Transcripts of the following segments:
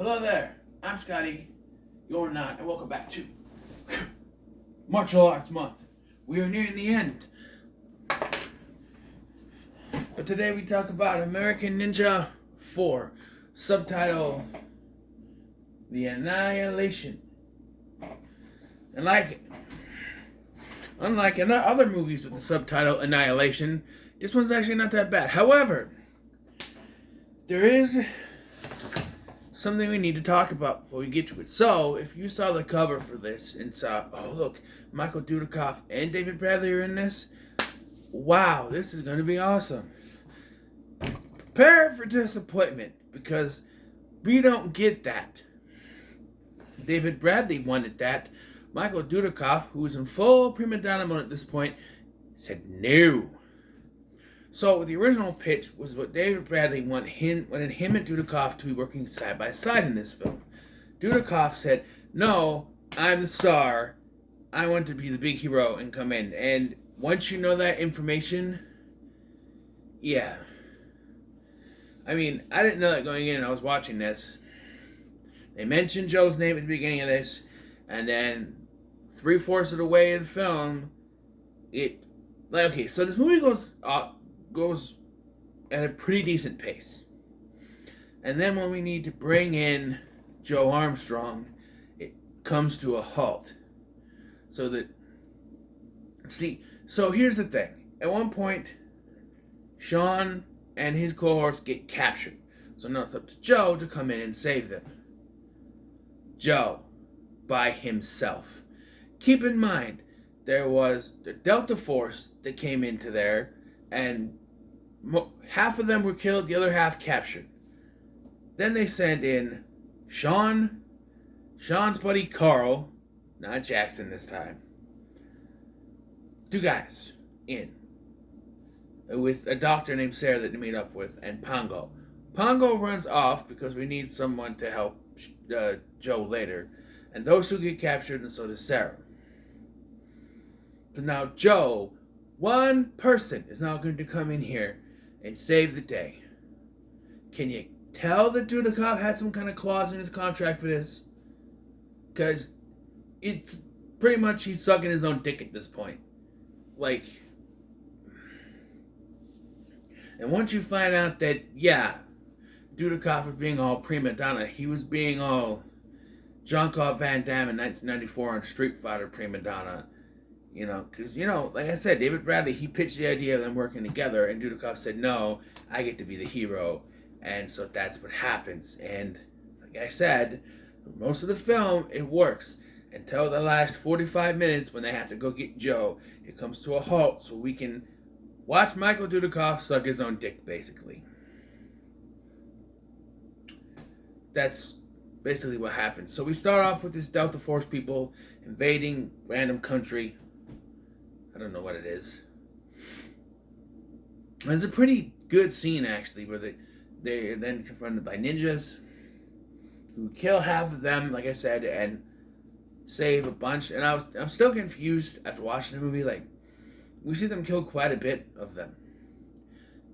Hello there, I'm Scotty. You're not, and welcome back to Martial Arts Month. We are nearing the end. But today we talk about American Ninja 4, subtitle The Annihilation. And unlike other movies with the subtitle Annihilation, this one's actually not that bad. However, there is something we need to talk about before we get to it. So, if you saw the cover for this and saw, oh look, Michael Dudikoff and David Bradley are in this, wow, this is going to be awesome. Prepare for disappointment, because we don't get that. David Bradley wanted that. Michael Dudikoff, who was in full prima donna mode at this point, said no. So the original pitch was what David Bradley wanted him and Dudikoff to be working side by side in this film. Dudikoff said, no, I'm the star. I want to be the big hero and come in. And once you know that information, yeah. I mean, I didn't know that going in. I was watching this. They mentioned Joe's name at the beginning of this, and then 3/4 of the way of the film, so this movie goes at a pretty decent pace. And then when we need to bring in Joe Armstrong, it comes to a halt. So here's the thing. At one point, Sean and his cohorts get captured. So now it's up to Joe to come in and save them. Joe, by himself. Keep in mind, there was the Delta Force that came into there, and half of them were killed, the other half captured. Then they send in Sean's buddy Carl, not Jackson this time. 2 guys in, with a doctor named Sarah that they meet up with, and Pongo. Pongo runs off because we need someone to help Joe later, and those 2 get captured, and so does Sarah. So now Joe, one person, is now going to come in here and save the day. Can you tell that Dudikoff had some kind of clause in his contract for this? Because it's pretty much he's sucking his own dick at this point. And once you find out that, yeah, Dudikoff was being all prima donna, he was being all Jean-Claude Van Damme in 1994 on Street Fighter prima donna. Because, like I said, David Bradley, he pitched the idea of them working together, and Dudikoff said, no, I get to be the hero. And so that's what happens. And like I said, most of the film, it works. Until the last 45 minutes when they have to go get Joe, it comes to a halt so we can watch Michael Dudikoff suck his own dick, basically. That's basically what happens. So we start off with this Delta Force people invading random country. I don't know what it is. And it's a pretty good scene, actually, where they're then confronted by ninjas who kill half of them, like I said, and save a bunch. And I'm still confused after watching the movie. We see them kill quite a bit of them.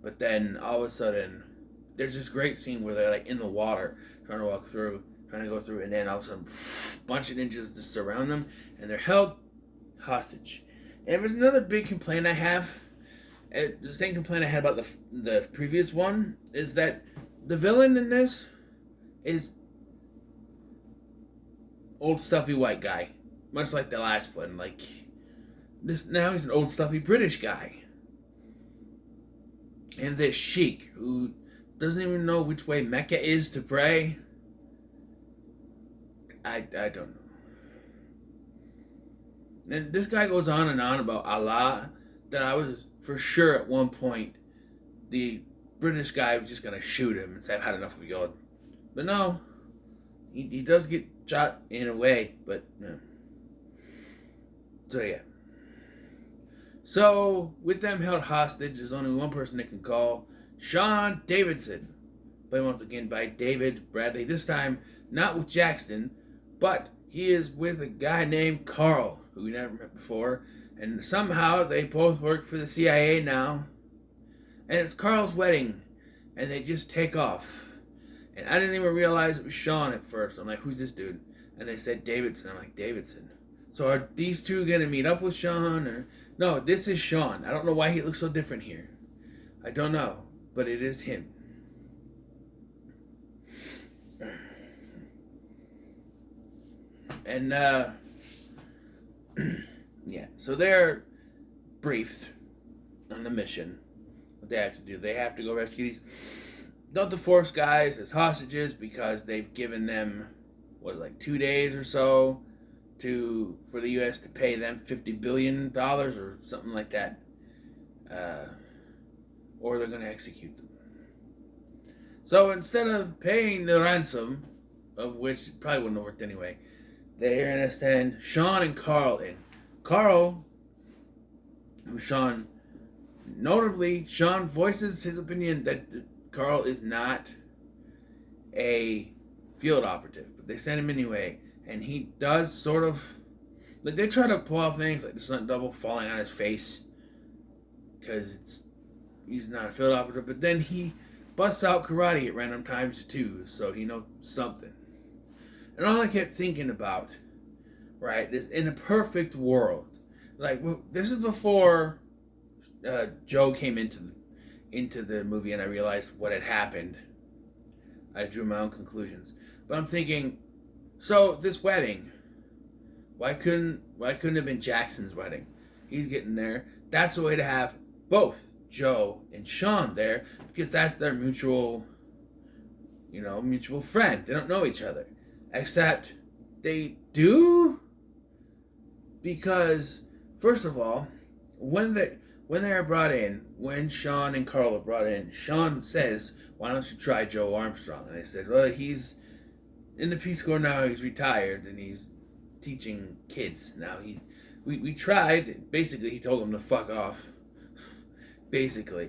But then, all of a sudden, there's this great scene where they're, in the water, trying to go through, and then all of a sudden, a bunch of ninjas just surround them, and they're held hostage. And there's another big complaint I have. The same complaint I had about the previous one is that the villain in this is old stuffy white guy, much like the last one. Now he's an old stuffy British guy, and this sheik who doesn't even know which way Mecca is to pray. I don't know. And this guy goes on and on about Allah, that I was for sure at one point the British guy was just going to shoot him and say, I've had enough of you. But no, he does get shot in a way, but no. So yeah. So, with them held hostage, there's only one person they can call, Sean Davidson. Played once again by David Bradley. This time, not with Jackson, but he is with a guy named Carl, who we never met before. And somehow they both work for the CIA now. And it's Carl's wedding. And they just take off. And I didn't even realize it was Sean at first. I'm like, who's this dude? And they said Davidson. I'm like, Davidson. So are these two going to meet up with Sean? Or no, this is Sean. I don't know why he looks so different here. I don't know, but it is him. And, yeah, so they're briefed on the mission. What they have to do. They have to go rescue these Delta Force guys as hostages because they've given them, 2 days or so for the U.S. to pay them $50 billion or something like that. Or they're going to execute them. So instead of paying the ransom, of which it probably wouldn't have worked anyway, they're going to send Sean and Carl in. Carl, who Sean voices his opinion that Carl is not a field operative, but they send him anyway, and he does sort of, they try to pull off things like the stunt double falling on his face, because he's not a field operative, but then he busts out karate at random times too, so he knows something. And all I kept thinking about, right, is in a perfect world, this is before Joe came into the movie and I realized what had happened. I drew my own conclusions. But I'm thinking, so this wedding, why couldn't it have been Jackson's wedding? He's getting there. That's the way to have both Joe and Sean there, because that's their mutual friend. They don't know each other. Except they do, because first of all, when they are brought in, when Sean and Carl are brought in, Sean says, why don't you try Joe Armstrong? And they said, well, he's in the Peace Corps now, he's retired, and he's teaching kids now. We tried, basically he told them to fuck off, basically.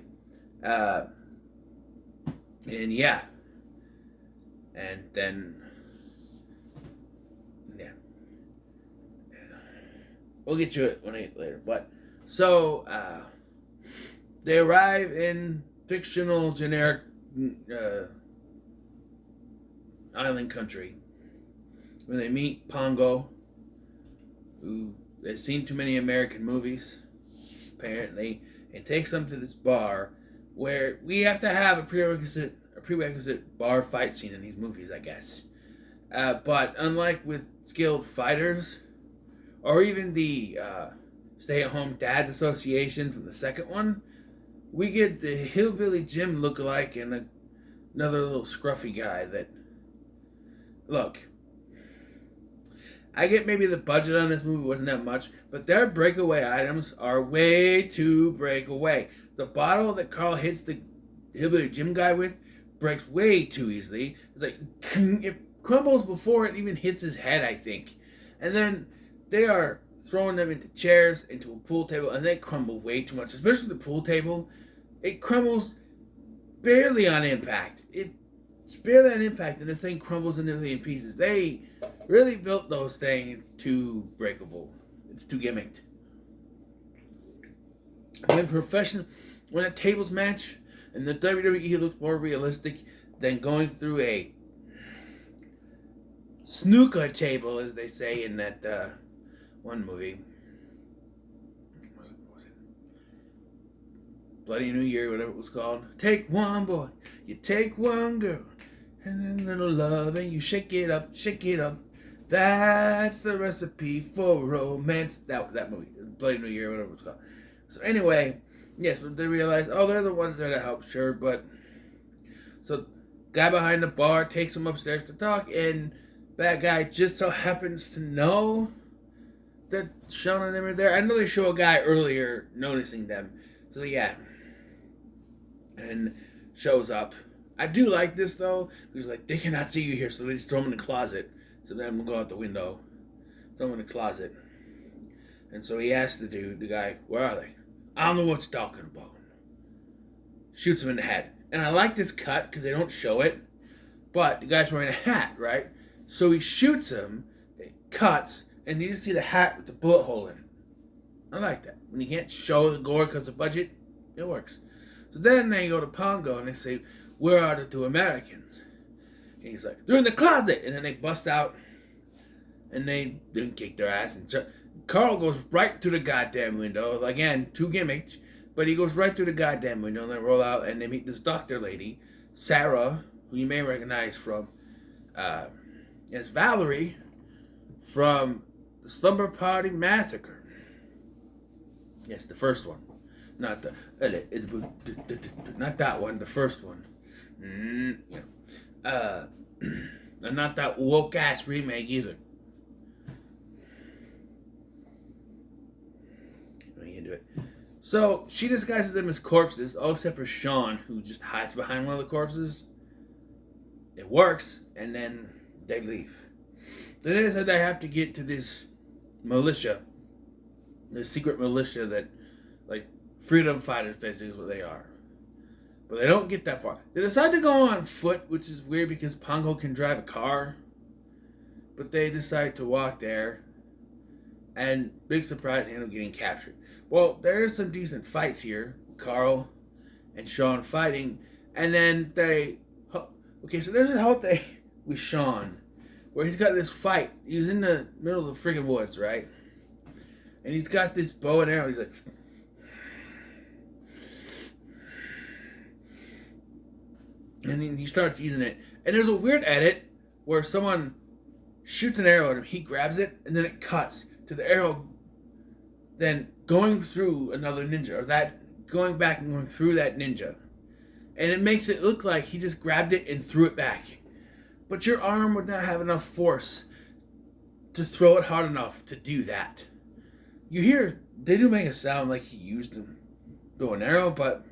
And yeah. And then, yeah. We'll get to it later, but, so, they arrive in fictional, generic, island country, when they meet Pongo, who has seen too many American movies, apparently, and takes them to this bar, where we have to have a prerequisite bar fight scene in these movies, I guess. But unlike with skilled fighters, or even the Stay-at-Home Dads Association from the second one, we get the Hillbilly Jim lookalike and another little scruffy guy that... Look, I get maybe the budget on this movie wasn't that much, but their breakaway items are way too breakaway. The bottle that Carl hits the Hillbilly Jim guy with breaks way too easily. It's like, it crumbles before it even hits his head, I think. And then they are throwing them into chairs, into a pool table, and they crumble way too much. Especially the pool table. It crumbles barely on impact. It's barely on impact, and the thing crumbles into a million pieces. They really built those things too breakable. It's too gimmicked. When a tables match, and the WWE looks more realistic than going through a snooker table, as they say in that one movie. What was it? Bloody New Year, whatever it was called. Take one boy, you take one girl, and then little love, and you shake it up, shake it up. That's the recipe for romance. That movie, Bloody New Year, whatever it was called. So anyway, yes, but they realize, they're the ones there to help, sure, but... So, guy behind the bar takes him upstairs to talk, and bad guy just so happens to know that Sean and them are there. I know they show a guy earlier noticing them. So yeah. And shows up. I do like this though. Because they cannot see you here, so they just throw him in the closet. So then we'll go out the window. Throw him in the closet. And so he asks the guy, where are they? I don't know what you're talking about. Shoots him in the head. And I like this cut because they don't show it. But the guy's wearing a hat, right? So he shoots him, it cuts, and you just see the hat with the bullet hole in it. I like that. When you can't show the gore because of budget, it works. So then they go to Pongo and they say, where are the two Americans? And he's like, they're in the closet. And then they bust out and they didn't kick their ass. And Carl goes right through the goddamn window. Again, 2 gimmicks. But he goes right through the goddamn window and they roll out and they meet this doctor lady, Sarah, who you may recognize from as Valerie from the Slumber Party Massacre. Yes, the first one. Not the not that one, the first one. And not that woke ass remake either. Into it. So she disguises them as corpses, all except for Sean, who just hides behind one of the corpses. It works, and then they leave. Then they said they have to get to this militia, this secret militia that, like, freedom fighters basically is what they are. But they don't get that far. They decide to go on foot, which is weird because Pongo can drive a car. But they decide to walk there. And big surprise, they end up getting captured. Well, there's some decent fights here. Carl and Sean fighting. And then they... Okay, so there's this whole thing with Sean where he's got this fight. He's in the middle of the freaking woods, right? And he's got this bow and arrow. He's like... And then he starts using it. And there's a weird edit where someone shoots an arrow at him. He grabs it, and then it cuts to the arrow then going through another ninja. Or that going back and going through that ninja. And it makes it look like he just grabbed it and threw it back. But your arm would not have enough force to throw it hard enough to do that. You hear, they do make it sound like he used a bow and arrow, but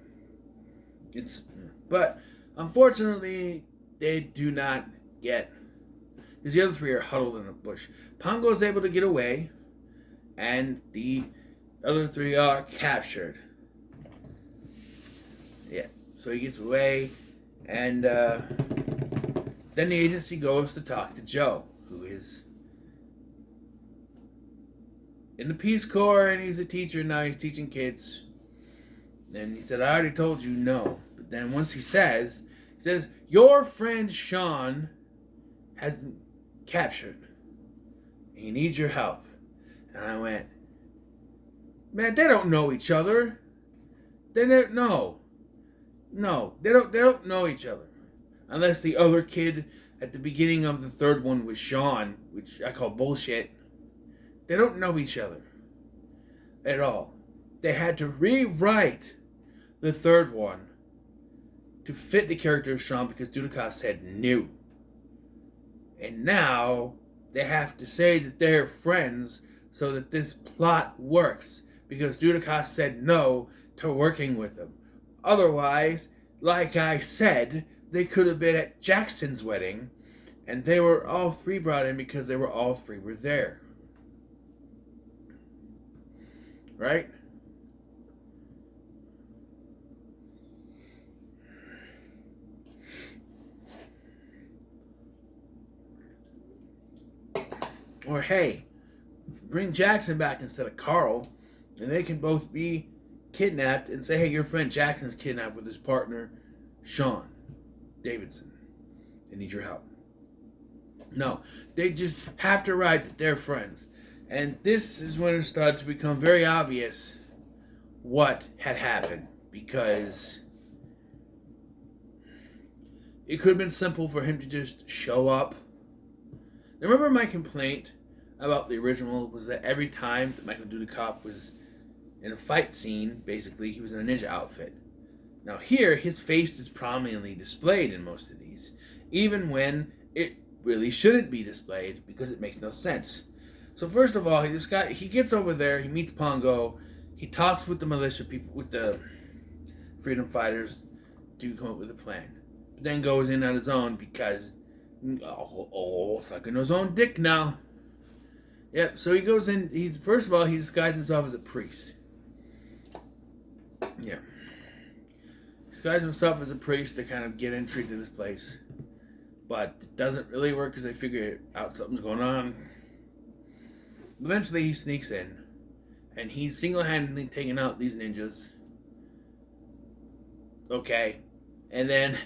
unfortunately, they do not get, because the other 3 are huddled in a bush. Pongo is able to get away, and the other 3 are captured. Yeah, so he gets away, and then the agency goes to talk to Joe, who is in the Peace Corps, and he's a teacher now. He's teaching kids. And he said, I already told you no. But then once he says, your friend Sean has been captured. He needs your help. And I went, man, they don't know each other. They don't know. No, they don't know each other. Unless the other kid at the beginning of the 3rd one was Sean, which I call bullshit. They don't know each other at all. They had to rewrite the 3rd one to fit the character of Sean because Dudikoff said no. And now they have to say that they're friends so that this plot works because Dudikoff said no to working with them. Otherwise, like I said, they could have been at Jackson's wedding and they were all 3 brought in because they were all 3 were there. Right? Or hey, bring Jackson back instead of Carl, and they can both be kidnapped and say, hey, your friend Jackson's kidnapped with his partner, Sean Davidson. They need your help. No, they just have to write that they're friends. And this is when it started to become very obvious what had happened. Because it could have been simple for him to just show up. Remember my complaint about the original was that every time that Michael Dudikoff was in a fight scene, basically, he was in a ninja outfit. Now here, his face is prominently displayed in most of these. Even when it really shouldn't be displayed because it makes no sense. So first of all, he gets over there, he meets Pongo, he talks with the militia people, with the freedom fighters to come up with a plan. But then goes in on his own because, fucking his own dick now. Yep, so he goes in, first of all, he disguises himself as a priest. Yeah. Disguises himself as a priest to kind of get entry to this place. But it doesn't really work because they figure out something's going on. Eventually he sneaks in, and he's single-handedly taking out these ninjas. Okay. And then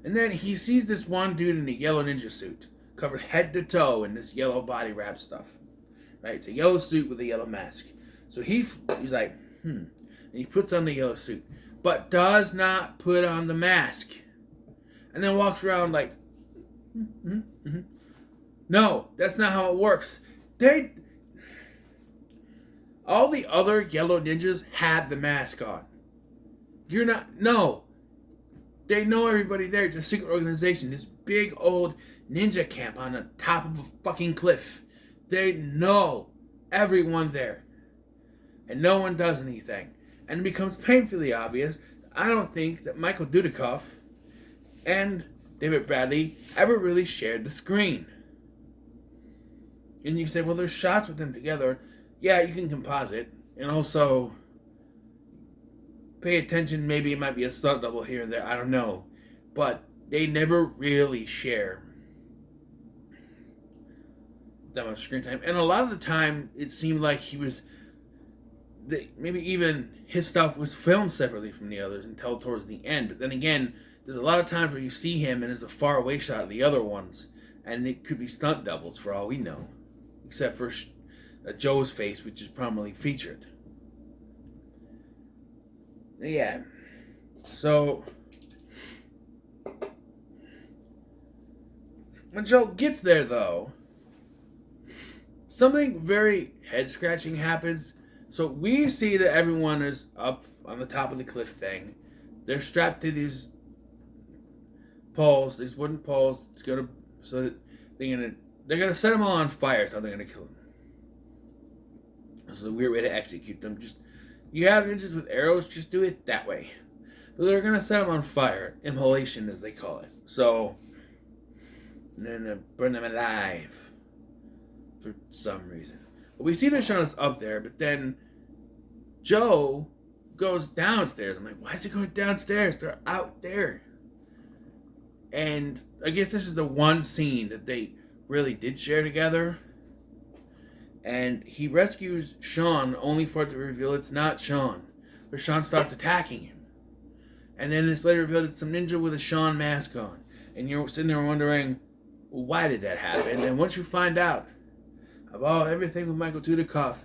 And then he sees this one dude in a yellow ninja suit, covered head to toe in this yellow body wrap stuff. Right? It's a yellow suit with a yellow mask. So he's like, And he puts on the yellow suit, but does not put on the mask. And then walks around like, No, that's not how it works. All the other yellow ninjas had the mask on. You're not, no. They know everybody there. It's a secret organization. This big old ninja camp on the top of a fucking cliff. They know everyone there. And no one does anything. And it becomes painfully obvious. I don't think that Michael Dudikoff and David Bradley ever really shared the screen. And you say, well, there's shots with them together. Yeah, you can composite. And also pay attention. Maybe it might be a stunt double here and there. I don't know. But they never really share that much screen time. And a lot of the time, it seemed like maybe even his stuff was filmed separately from the others until towards the end. But then again, there's a lot of times where you see him and there's a far away shot of the other ones. And it could be stunt doubles for all we know. Except for Joe's face, which is prominently featured. Yeah. So when Joe gets there, though, something very head-scratching happens. So we see that everyone is up on the top of the cliff thing. They're strapped to these poles, these wooden poles. So that they're gonna set them all on fire. So they're gonna kill them. This is a weird way to execute them. You have ninjas with arrows, just do it that way. But they're gonna set them on fire, immolation as they call it. So they're gonna burn them alive for some reason. But we see the shot is up there, but then Joe goes downstairs. I'm like, why is he going downstairs? They're out there. And I guess this is the one scene that they really did share together. And he rescues Sean only for it to reveal it's not Sean. But Sean starts attacking him. And then it's later revealed it's some ninja with a Sean mask on. And you're sitting there wondering, well, why did that happen? And once you find out about everything with Michael Dudikoff,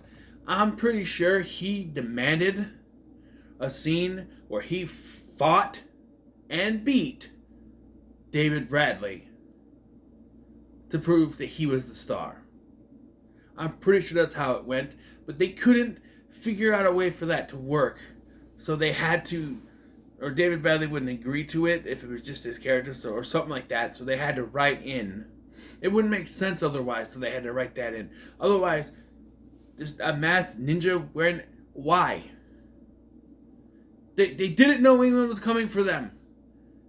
I'm pretty sure he demanded a scene where he fought and beat David Bradley to prove that he was the star. I'm pretty sure that's how it went, but they couldn't figure out a way for that to work. So they had to, or David Bradley wouldn't agree to it if it was just his character, or something like that. So they had to write in. It wouldn't make sense otherwise, so they had to write that in. Otherwise, just a masked ninja wearing, why? They didn't know anyone was coming for them.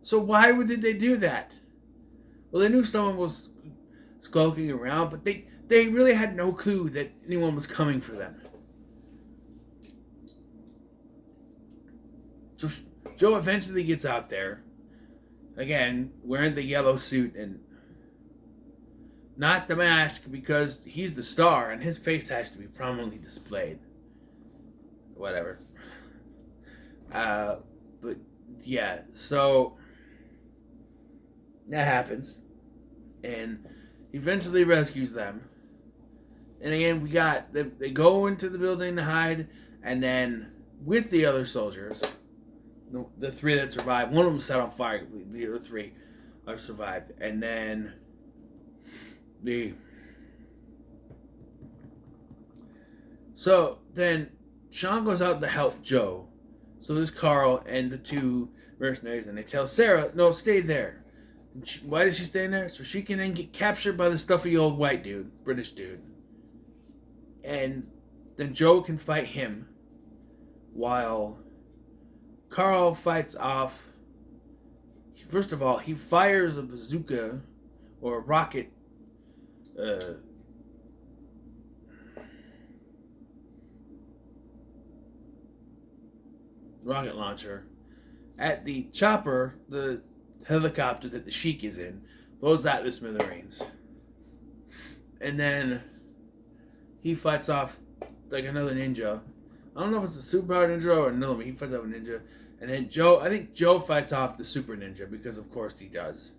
So why did they do that? Well, they knew someone was skulking around, but they really had no clue that anyone was coming for them. So Joe eventually gets out there, again, wearing the yellow suit and not the mask, because he's the star and his face has to be prominently displayed. Whatever. But yeah, so that happens. And he eventually rescues them. And again, they go into the building to hide, and then with the other soldiers, the three that survived, one of them set on fire completely, the other three are survived. And then so then Sean goes out to help Joe. So there's Carl and the two mercenaries, and they tell Sarah, no, stay there. Why is she staying there? So she can then get captured by the stuffy old white dude, British dude. And then Joe can fight him while Carl fights off. First of all, he fires a bazooka or a rocket rocket launcher at the chopper, the helicopter that the Sheik is in, blows out the smithereens. And then he fights off like another ninja. I don't know if it's a superpowered ninja or another one. He fights off a ninja. And then Joe, I think Joe fights off the Super Ninja because of course he does.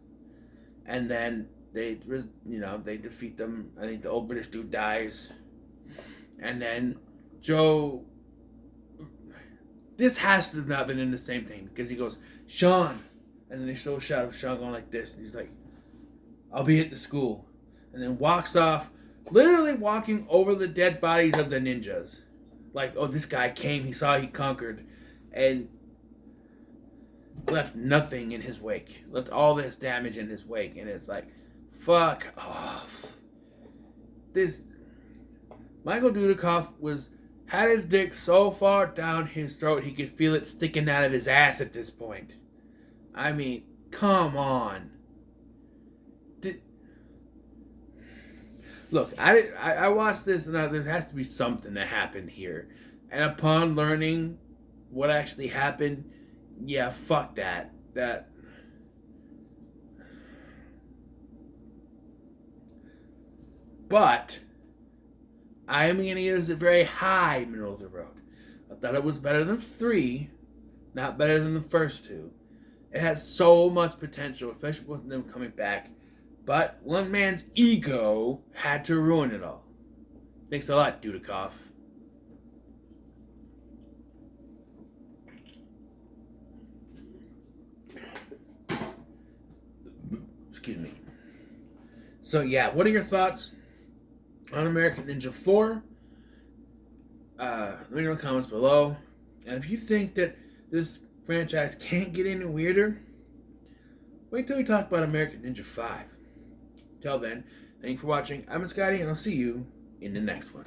And then they defeat them. I think the old British dude dies. And then Joe, this has to have not been in the same thing because he goes, Sean. And then they show a shot of Sean going like this. And he's like, I'll be at the school. And then walks off, literally walking over the dead bodies of the ninjas. Like, oh, this guy came, he saw, he conquered, and left nothing in his wake. Left all this damage in his wake. And it's like, fuck off. This Michael Dudikoff had his dick so far down his throat he could feel it sticking out of his ass at this point. I mean, come on. Look, I watched this and there has to be something that happened here. And upon learning what actually happened, yeah, fuck that. But I am going to give this a very high middle of the road. I thought it was better than 3, not better than the first 2. It has so much potential, especially with them coming back. But one man's ego had to ruin it all. Thanks a lot, Dudikoff. Excuse me. So yeah, what are your thoughts on American Ninja 4? Let me know in the comments below. And if you think that this franchise can't get any weirder, wait till we talk about American Ninja 5. Till then, thank you for watching. I'm Scotty, and I'll see you in the next one.